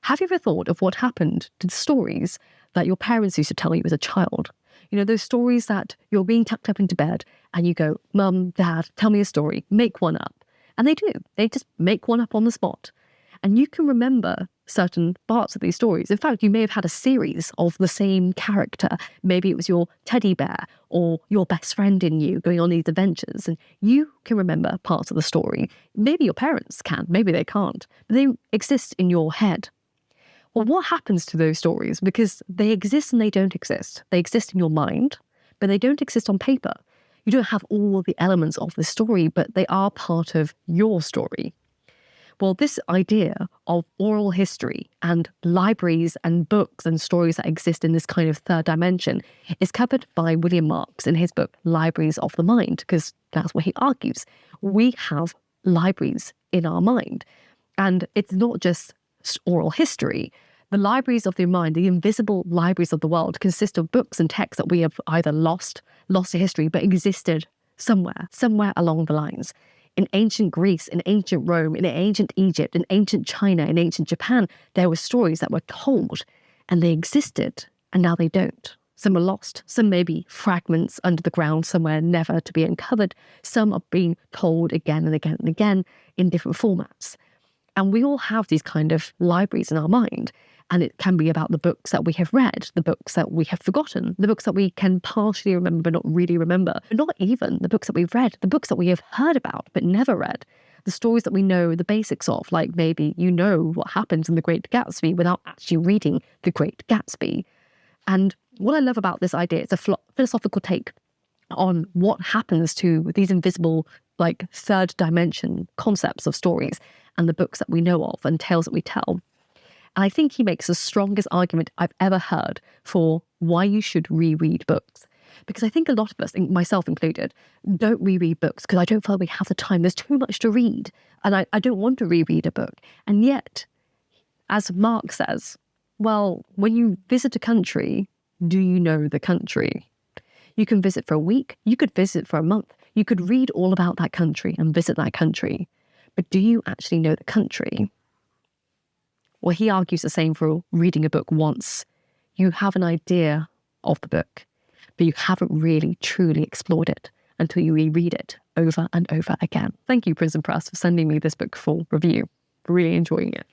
Have you ever thought of what happened to the stories that your parents used to tell you as a child? You know, those stories that you're being tucked up into bed and you go, Mum, Dad, tell me a story, make one up. And they do. They just make one up on the spot. And you can remember certain parts of these stories. In fact, you may have had a series of the same character. Maybe it was your teddy bear or your best friend in you going on these adventures. And you can remember parts of the story. Maybe your parents can, maybe they can't. But they exist in your head. Well, what happens to those stories? Because they exist and they don't exist. They exist in your mind, but they don't exist on paper. You don't have all the elements of the story, but they are part of your story. Well, this idea of oral history and libraries and books and stories that exist in this kind of third dimension is covered by William Marks in his book, Libraries of the Mind, because that's what he argues. We have libraries in our mind. And it's not just oral history. The libraries of the mind, the invisible libraries of the world, consist of books and texts that we have either lost to history, but existed somewhere along the lines. In ancient Greece, in ancient Rome, in ancient Egypt, in ancient China, in ancient Japan, there were stories that were told and they existed and now they don't. Some are lost, some may be fragments under the ground somewhere never to be uncovered. Some are being told again and again and again in different formats. And we all have these kind of libraries in our mind. And it can be about the books that we have read, the books that we have forgotten, the books that we can partially remember but not really remember. But not even the books that we've read, the books that we have heard about but never read. The stories that we know the basics of, like maybe you know what happens in The Great Gatsby without actually reading The Great Gatsby. And what I love about this idea, it's a philosophical take on what happens to these invisible, like third dimension concepts of stories and the books that we know of and tales that we tell. And I think he makes the strongest argument I've ever heard for why you should reread books. Because I think a lot of us, myself included, don't reread books because I don't feel like we have the time. There's too much to read. And I don't want to reread a book. And yet, as Mark says, well, when you visit a country, do you know the country? You can visit for a week. You could visit for a month. You could read all about that country and visit that country. But do you actually know the country? Well, he argues the same for reading a book once. You have an idea of the book, but you haven't really truly explored it until you reread it over and over again. Thank you, Prison Press, for sending me this book for review. Really enjoying it.